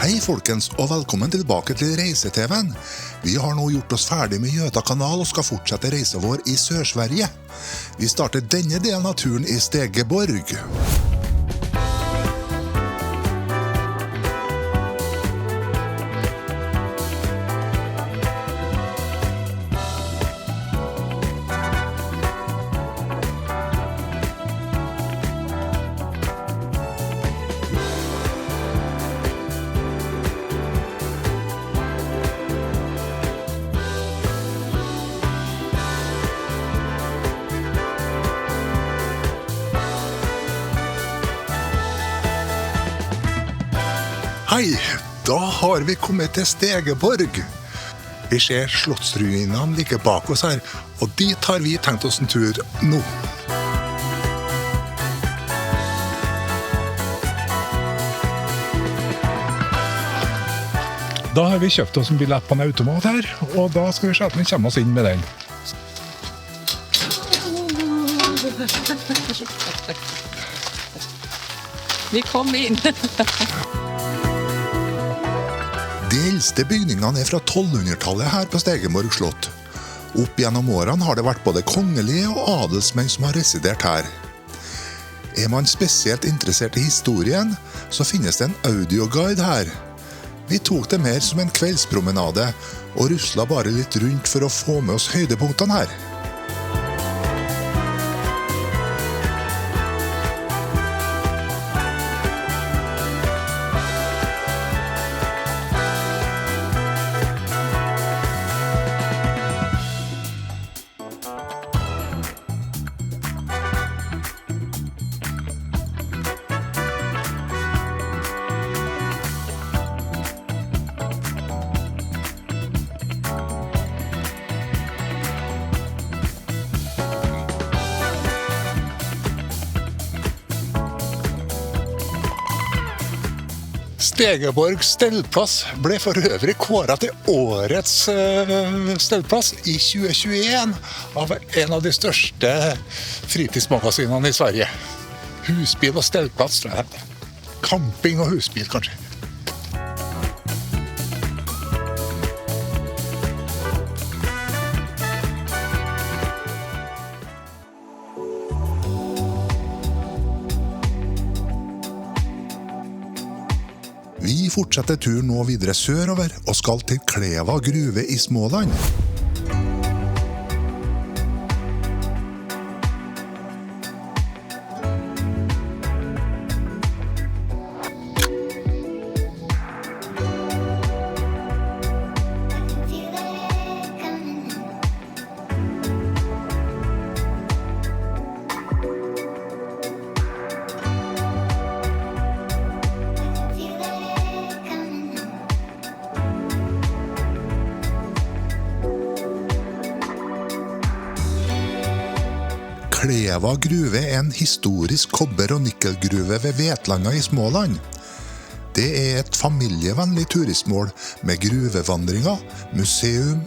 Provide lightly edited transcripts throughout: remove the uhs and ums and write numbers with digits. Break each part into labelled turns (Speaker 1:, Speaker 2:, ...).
Speaker 1: Hei folkens, og velkommen tilbake til Reise-TV'en. Vi har nå gjort oss ferdig med Göta kanal og skal fortsette reisen vår i Sør-Sverige. Vi starter denne delen av turen i Stegeborg. Hei, da har vi kommet til Stegeborg. Vi ser slottsruinene like bak oss her, og dit har vi tenkt oss en tur nå.
Speaker 2: Da har vi kjøpt oss en billett på en automat her, og da skal vi se at vi kommer oss inn med den.
Speaker 3: Vi kom inn.
Speaker 1: De eldste bygningene fra 1200-tallet her på Stegeborg slott. Opp gjennom årene har det vært både kongelige og adelsmenn som har residert her. Er man spesielt interessert i historien, så finnes det en audioguide her. Vi tok det mer som en kveldspromenade, og rusla bare litt rundt for å få med oss høydepunktene her. Stegeborg stellplass ble for øvrig kåret til årets stellplass i 2021 av en av de største fritidsmagasinene i Sverige. Husbil og stellplass, tror jeg. Camping og husbil, kanskje. Vi fortsetter turen nå videre sørover og skal til Kleva gruve i Småland. Kleva gruve er en historisk kobber- og nikkelgruve ved Vetlanda i Småland. Det er et familievennlig turistmål med gruvevandringer, museum,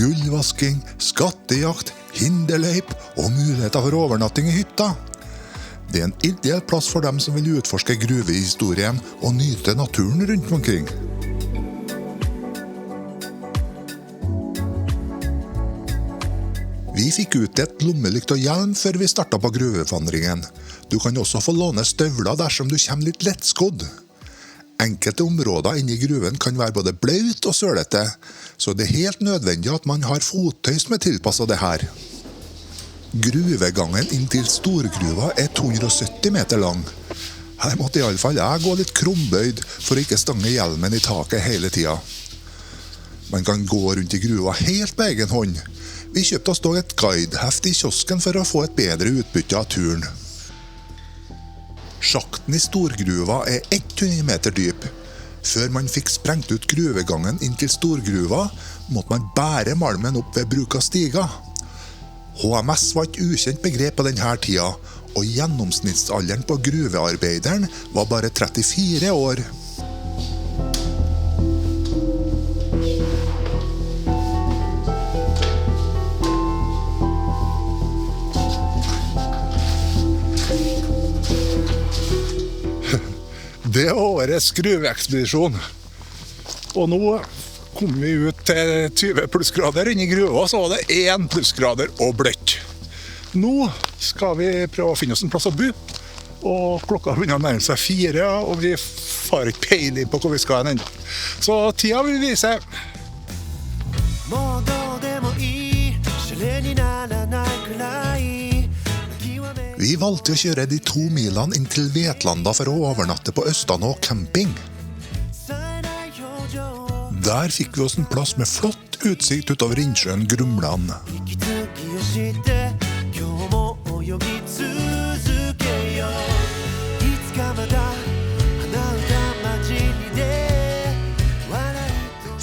Speaker 1: gullvasking, skattejakt, hinderleip og muligheter for overnatting i hytta. Det er en ideell plass for dem som vil utforske gruvehistorien og nyte naturen rundt omkring. Vi fikk utdelt lommelykt og hjelm før vi startet på gruvevandringen. Du kan også få låne støvler dersom du kommer litt lettskodd. Enkelte områder inne i gruven kan være både bløt og sølete, så det er helt nødvendig at man har fottøy som er tilpasset det her. Gruvegangen inn til storgruva er 270 meter lang. Her måtte i alle fall jeg gå litt krumbøyd for å ikke stange hjelmen i taket hele tida. Man kan gå rundt i gruva helt på egen hånd. Vi kjøpte oss dog et guideheft i kiosken for å få et bedre utbytte av turen. Sjakten i storgruva er 100 meter dyp. Før man fikk sprengt ut gruvegangen inn til storgruva, måtte man bære malmen opp ved bruk av stiger. HMS var et ukjent begrep på denne tida, og gjennomsnittsalderen på gruvearbeideren var bare 34 år. Det var årets gruveekspedisjon.
Speaker 2: Og nå kom vi ut til 20 plussgrader inne i gruva, så var det 1 plussgrader og bløtt. Nå skal vi prøve å finne oss en plass å bo, og klokka begynner å nærme seg 4, og vi får ikke peiling på hvor vi skal hen ennå. Så tida vil vise.
Speaker 1: Vi valgte å kjøre de 2 milene inn til Vetlanda for å overnatte på Østanå camping. Der fikk vi oss en plass med flott utsikt utover innsjøen Grumland.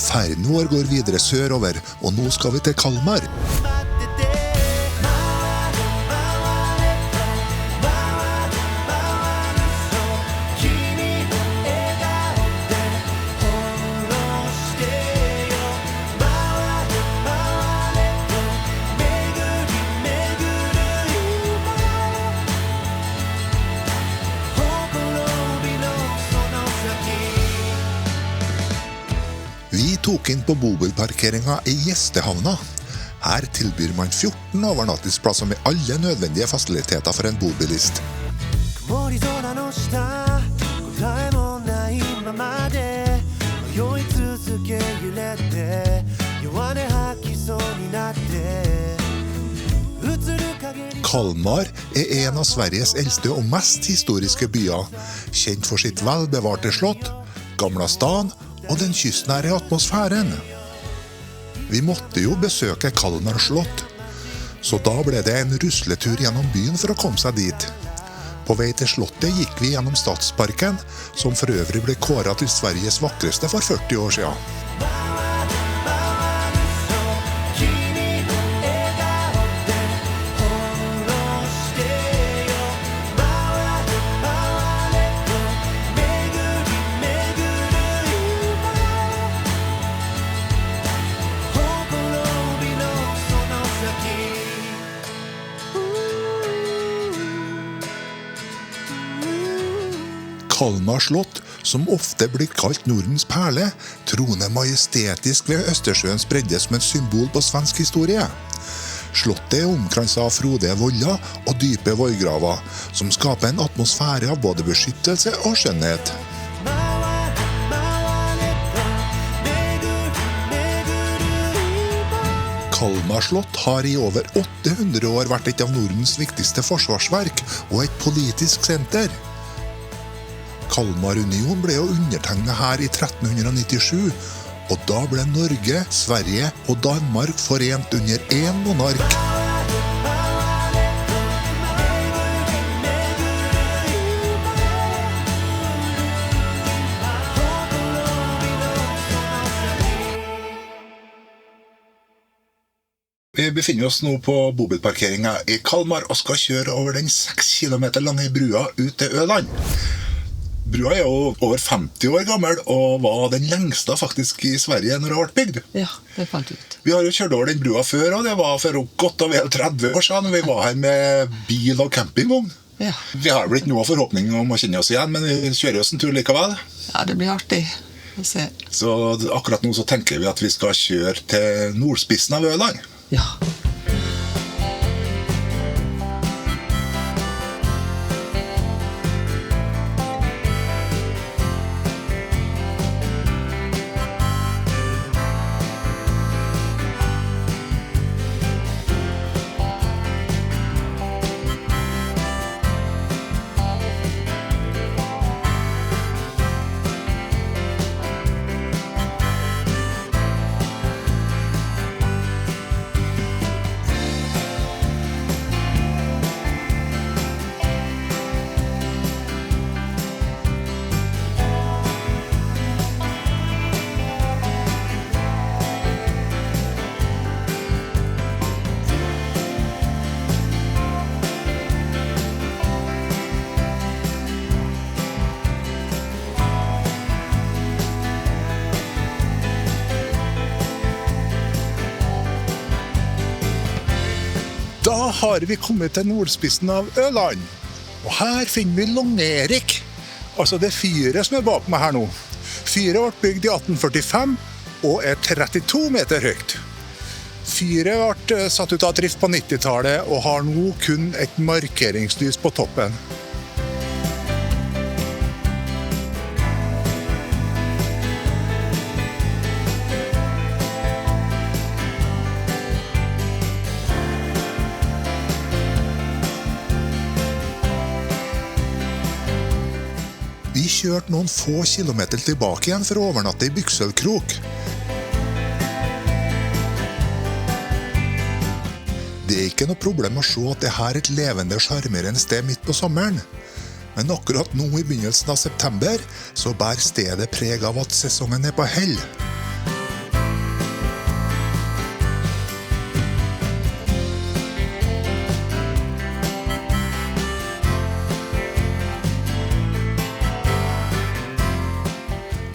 Speaker 1: Ferden vår går videre sørover, og nå skal vi til Kalmar. Vi tok inn på bobilparkeringen i Gjestehavna. Her tilbyr man 14 overnattingsplasser med alle nødvendige fasiliteter for en bobilist. Kalmar er en av Sveriges eldste og mest historiske byer, kjent for sitt velbevarte slott, Gamla stan og den kystnære atmosfæren. Vi måtte jo besøke Kalmar slott, så da ble det en rusletur gjennom byen for å komme seg dit. På vei til slottet gikk vi gjennom Stadsparken, som for øvrig ble kåret til Sveriges vakreste for 40 år siden. Kalmar slott, som ofte blir kalt Nordens perle, troner majestetisk ved Østersjøens bredde som et symbol på svensk historie. Slottet er omkranset av frodige voller og dype vollgraver, som skaper en atmosfære av både beskyttelse og skjønnhet. Kalmar slott har i over 800 år vært et av Nordens viktigste forsvarsverk og et politisk senter. Kalmarunionen ble jo undertegnet her i 1397, og da ble Norge, Sverige og Danmark forent under én monark. Vi befinner oss nå på bobilparkeringen i Kalmar og skal kjøre over den 6 kilometer lange brua ut til Øland. Brua er jo over 50 år gammel, og var den lengste faktisk i Sverige når det ble bygd.
Speaker 3: Ja, det fant ut.
Speaker 1: Vi har jo kjørt over den brua før, og det var for godt og vel 30 år siden når vi var her med bil og campingvogn.
Speaker 3: Ja.
Speaker 1: Vi har blitt noe forhåpning om å kjenne oss igjen, men vi kjører oss en tur likevel.
Speaker 3: Ja, det blir artig å se.
Speaker 1: Så akkurat nå så tenker vi at vi skal kjøre til nordspissen av Øland.
Speaker 3: Ja.
Speaker 2: Da har vi kommet til nordspissen av Øland. Og her finner vi Longe-Erik. Altså det fyret som er bak meg her nå. Fyret ble bygd i 1845 og er 32 meter høyt. Fyret ble satt ut av drift på 90-tallet og har nå kun et markeringslys på toppen. Vi kjørte noen få kilometer tilbake igjen for å overnatte i Bykselkrok. Det er ikke noe problem å se at det her er et levende og sjarmerende sted midt på sommeren. Men akkurat nå i begynnelsen av september så bærer stedet preg av at sesongen er på hell.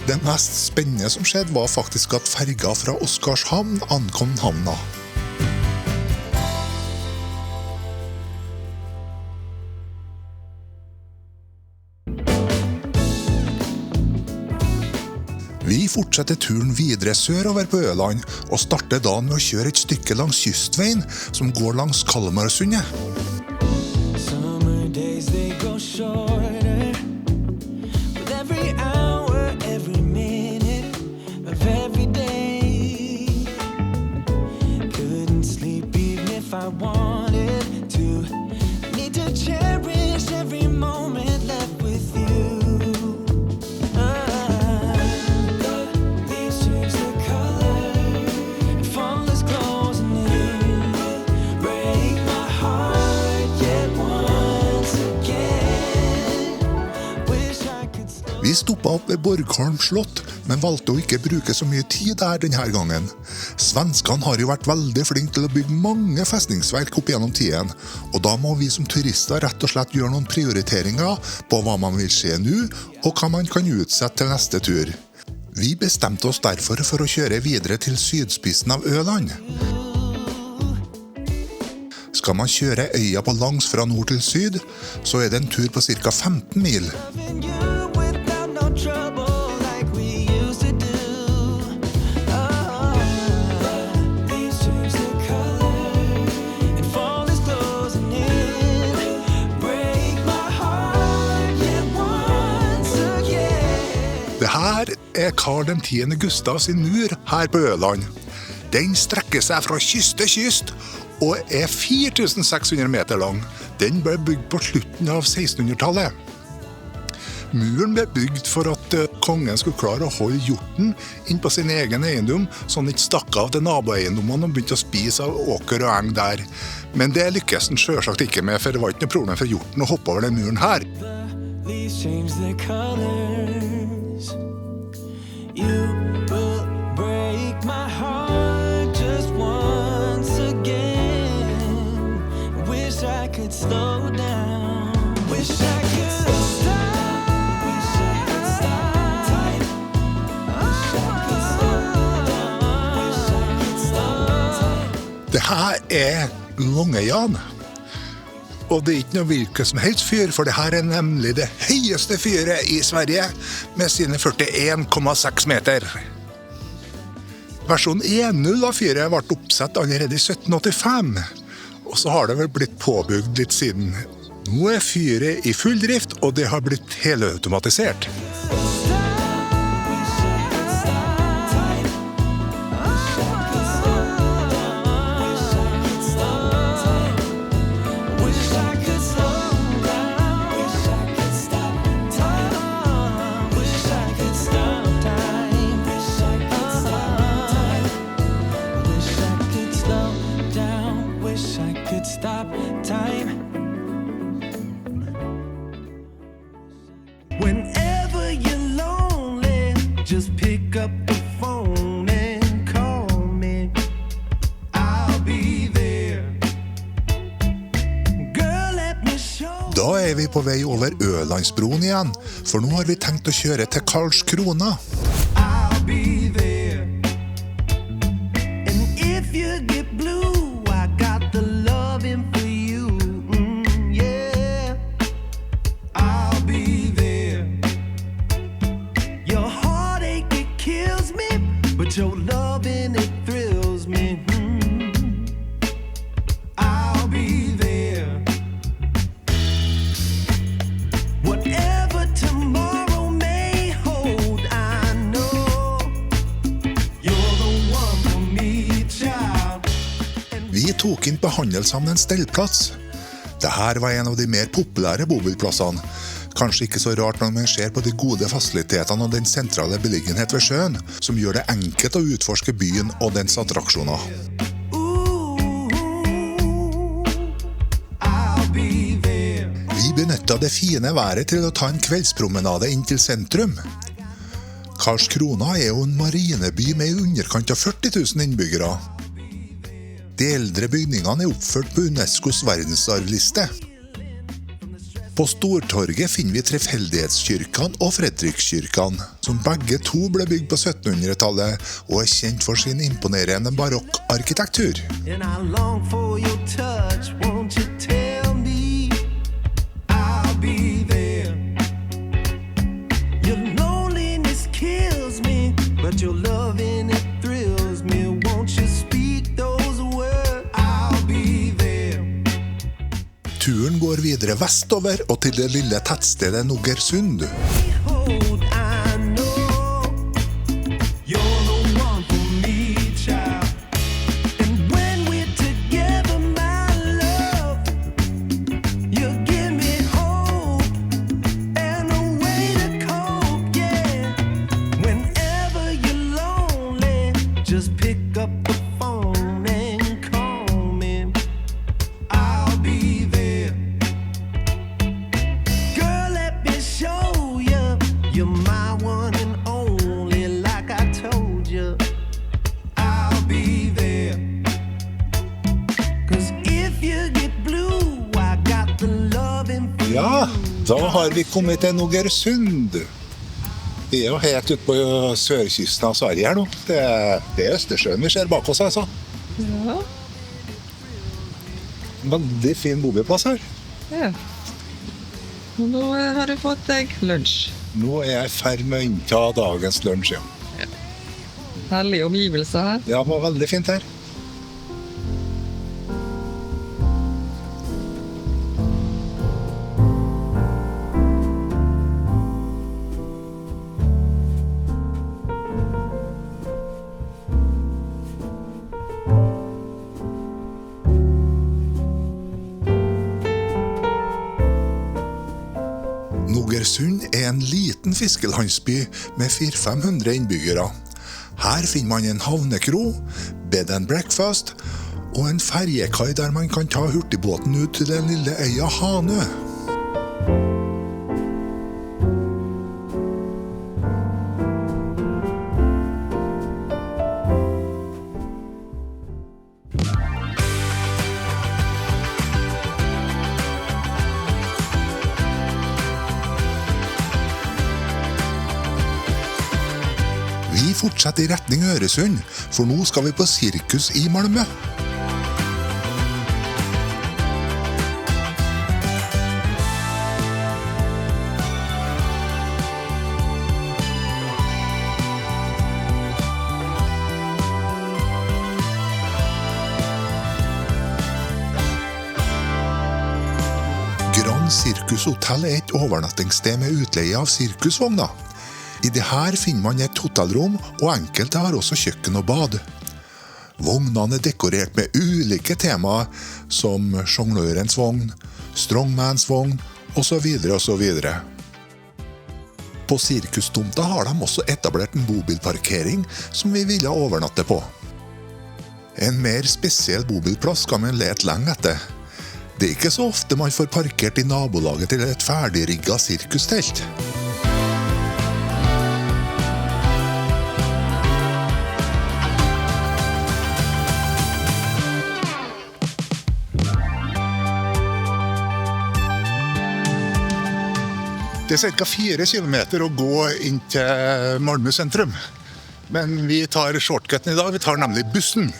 Speaker 2: Det mest spennende som skjedde var faktisk at ferga fra Oskarshamn ankom havna. Vi fortsetter turen videre sørover på Øland og starter dagen med å kjøre et stykke langs kystveien som går langs Kalmarsundet. Vi stoppet opp ved Borgholm slott, men valgte å ikke bruke så mye tid der denne gangen. Svenskene har jo vært veldig flinke til å bygge mange festningsverk opp gjennom tiden, og da må vi som turister rett og slett gjøre noen prioriteringer på hva man vil se nå, og hva man kan utsette til neste tur. Vi bestemte oss derfor for å kjøre videre til sydspissen av Øland. Skal man kjøre øya på langs fra nord til syd, så er det en tur på ca. 15 mil. Dette er Karl 10. Gustav sin mur her på Øland. Den strekker seg fra kyst til kyst og er 4600 meter lang. Den ble bygd på slutten av 1600-tallet. Muren ble bygd for at kongen skulle klare å holde hjorten inn på sin egen eiendom, så han ikke stakk av til naboeiendommene og begynte å spise av åker og eng der. Men det lykkes han selvsagt ikke med, for det var ikke noe problem for hjorten å hoppe over den muren her. You will break my heart just once again. Wish I could slow down. Wish I could stop. Wish I could stop. Wish I could slow down. Wish I could stop. Det her er Långejan. Og det er ikke noe hvilket som helst fyr, for det her er nemlig det høyeste fyret i Sverige, med sine 41,6 meter. Versjon 1.0 av fyret ble oppsett allerede i 1785, og så har det vel blitt påbygd litt siden. Nå er fyret i full drift, og det har blitt helautomatisert.
Speaker 4: Whenever you're lonely, just pick up the phone and call me. I'll be there. Girl, let me show.
Speaker 1: Da er vi på vei over Ølandsbroen igjen, for nå har vi tenkt å kjøre til Karlskrona.
Speaker 4: I'll be there. And if you get blue, I got the loving for you. Yeah. I'll be there. Your heart But your loving, it thrills me. I'll be there. Whatever tomorrow may hold, I know you're the one for me, child.
Speaker 1: Vi tok inn på Handelshamnens stellplass. Dette var en av de mer populære bobilplassene. Kanskje ikke så rart når man ser på de gode fasilitetene og den sentrale beliggenhet ved sjøen, som gjør det enkelt å utforske byen og dens attraksjoner. Vi benyttet det fine været til å ta en kveldspromenade inn til sentrum. Karlskrona er jo en marineby med i underkant av 40 000 innbyggere. De eldre bygningene er oppført på UNESCOs verdensarvliste. På Stortorget finner vi Trefeldighetskyrkene og Fredrikskyrkene, som begge to ble bygd på 1700-tallet og er kjent for sin imponerende barokkarkitektur.
Speaker 4: And I long for your touch, won't you tell me I'll be there. Your loneliness kills me, but your loving, it thrills me. Won't you speak those words, I'll be there.
Speaker 1: Turen går videre vestover og til det lille tettstedet Nogersund.
Speaker 4: Hold, I know you're the one for me, child. And when we're together, my love, you give me hope and a way to cope, yeah. Whenever you're lonely, just pick up the phone and call me. I'll be there. Girl, let me show you, you're my one and only, like I told you. I'll be there. 'Cause if you get blue, I got the loving for
Speaker 2: Ja, da har vi kommet til Nogersund. Vi er jo helt ute på sørkysten av Sverige her nå. Det er Østersjøen vi ser bak oss, altså.
Speaker 3: Ja.
Speaker 2: Veldig fin bobilplass her.
Speaker 3: Ja. Og nå har du fått deg lunsj.
Speaker 2: Nå er jeg i ferd med å innta dagens lunsj, ja.
Speaker 3: Herlige omgivelser her.
Speaker 2: Ja, det var veldig fint her.
Speaker 1: Nogersund er en liten fiskelandsby med 400-500 innbyggere. Her finner man en havnekro, bed and breakfast og en ferjekai der man kan ta hurtigbåten ut til den lille øya Hanø. Vi fortsetter i retning Øresund, for nå skal vi på sirkus i Malmö. Grand Circus Hotel er et overnattingssted med utleie av sirkusvogner. I det her finner man et hotellrom, og enkelte har også kjøkken og bad. Vognene er dekorert med ulike temaer, som sjonglørens vogn, strongmans vogn, og så videre og så videre. På sirkustomta har de også etablert en bobilparkering som vi ville overnatte på. En mer spesiell bobilplass skal man lete lenge etter. Det er ikke så ofte man får parkert i nabolaget til et ferdigrigget sirkustelt.
Speaker 2: Det er ca. 4 kilometer å gå inn til Malmö sentrum. Men vi tar shortcutten i dag, vi tar nemlig bussen.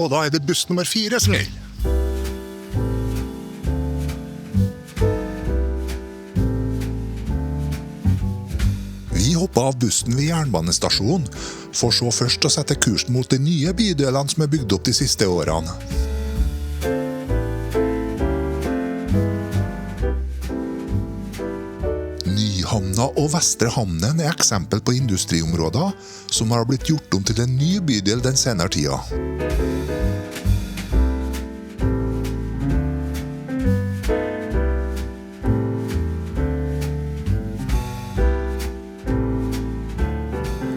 Speaker 2: Og da er det buss nummer 4 som gjelder.
Speaker 1: Vi hopper av bussen ved jernbanestasjonen, for så først å sette kursen mot de nye bydelene som bygd opp de siste årene. Nyhamna og Vestre Hamnen eksempel på industriområder som har blitt gjort om til en ny bydel den senere tida.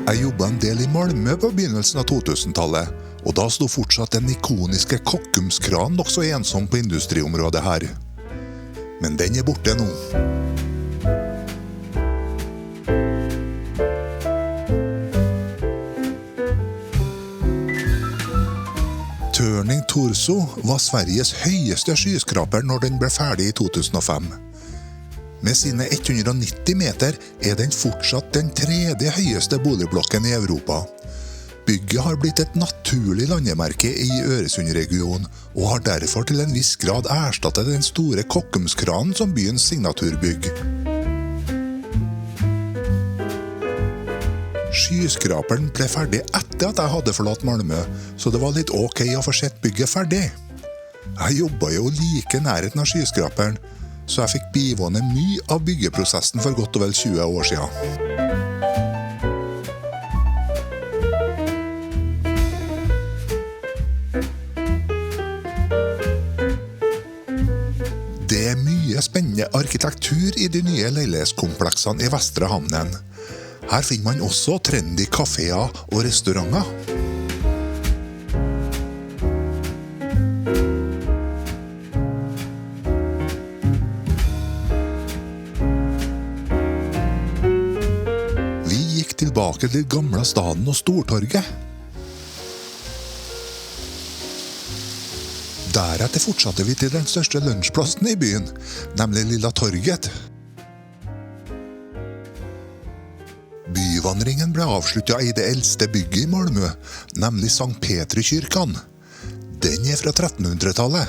Speaker 1: Jeg jobbet en del i Malmö på begynnelsen av 2000-tallet, og da sto fortsatt den ikoniske Kockumskranen nok så ensom på industriområdet her. Men den borte nå. Turning Torso var Sveriges høyeste skyskraper når den ble ferdig i 2005. Med sine 190 meter den fortsatt den tredje høyeste boligblokken i Europa. Bygget har blitt et naturlig landemerke i Øresundregionen, og har derfor til en viss grad erstattet den store Kockumskranen som byens signaturbygg. Skyskraperen ble ferdig etter at jeg hadde forlatt Malmö, så det var litt ok å få sett bygget ferdig. Jeg jobbet jo like nærheten av skyskraperen, så jeg fikk bivåne mye av byggeprosessen for godt og vel 20 år siden. Det mye spennende arkitektur i de nye leilighetskompleksene i Vestre Hamnen. Her finner man også trendy kaféer og restauranter. Vi gikk tilbake til gamle staden og Stortorget. Deretter fortsatte vi til den største lunsjplassen i byen, nemlig Lilla Torget. Byvandringen ble avsluttet i det eldste bygget i Malmö, nemlig Sankt Petri-kyrkan. Den fra 1300-tallet.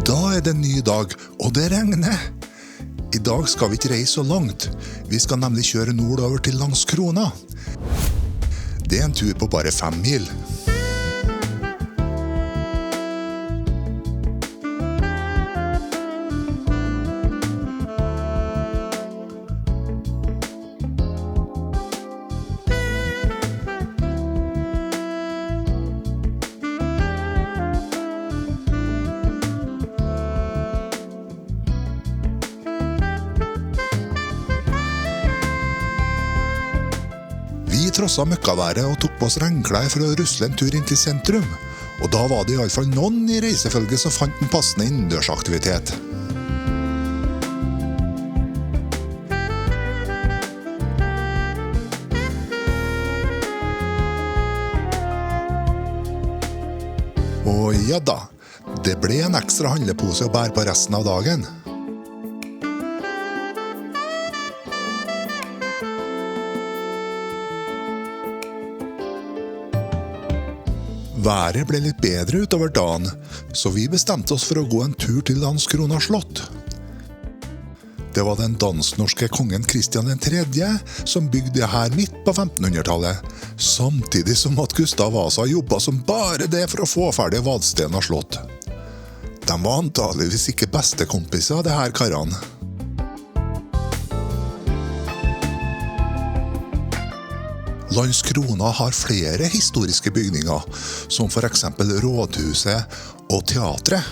Speaker 1: Da det en ny dag, og det regner. I dag skal vi ikke reise så langt. Vi skal nemlig kjøre nordover til Landskrona. Det en tur på bare 5 mil. Vi trosset møkkaværet og tok på oss regnklær for å rusle en tur inn til sentrum. Og da var det i alle fall noen i reisefølget som fant en passende innendørsaktivitet. Og ja da, det ble en ekstra handlepose å bære på resten av dagen. Været ble litt bedre utover dagen, så vi bestemte oss for å gå en tur til Landskrona slott. Det var den dansk-norske kongen Kristian 3. som bygde det her midt på 1500-tallet, samtidig som at Gustav Vasa jobbet som bare det for å få ferdig Vadstena slott. De var antageligvis ikke bestekompiser, det her karene. Landskrona har flere historiske bygninger, som for eksempel rådhuset og teatret.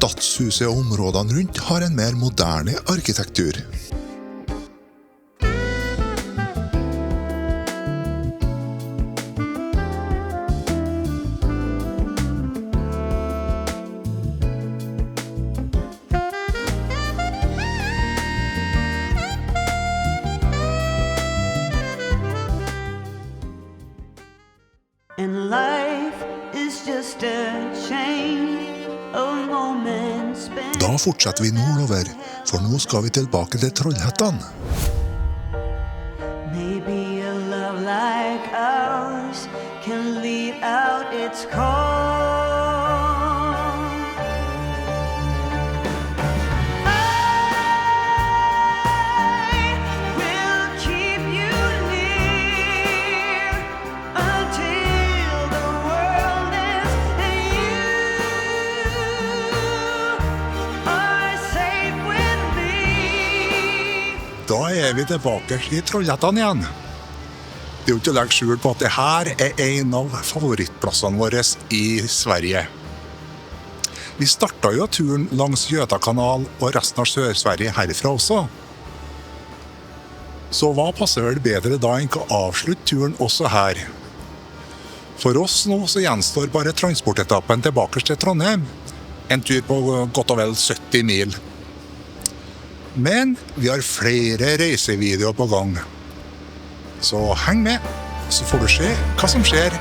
Speaker 1: Stadshuset og områdene rundt har en mer moderne arkitektur.
Speaker 5: And life is just a chain of moments spent.
Speaker 1: Da fortsetter vi nordover, for nå skal vi tilbake til Trollhättan.
Speaker 5: Maybe a love like ours can lead out its call. I will keep you near until the world ends and you are safe with me.
Speaker 2: Da er vi tilbake i Trollhättan igjen. Det er jo ikke å legge skjul på at det her er en av favorittplassene våre i Sverige. Vi startet jo turen langs Göta kanal og resten av Sør-Sverige herifra også. Så hva passer vel bedre da enn å avslutte turen også her? For oss nå så gjenstår bare transportetappen tilbake til Trondheim. En tur på godt og vel 70 mil. Men vi har flere reisevideoer på gang. Så heng med, så får du se hva som skjer.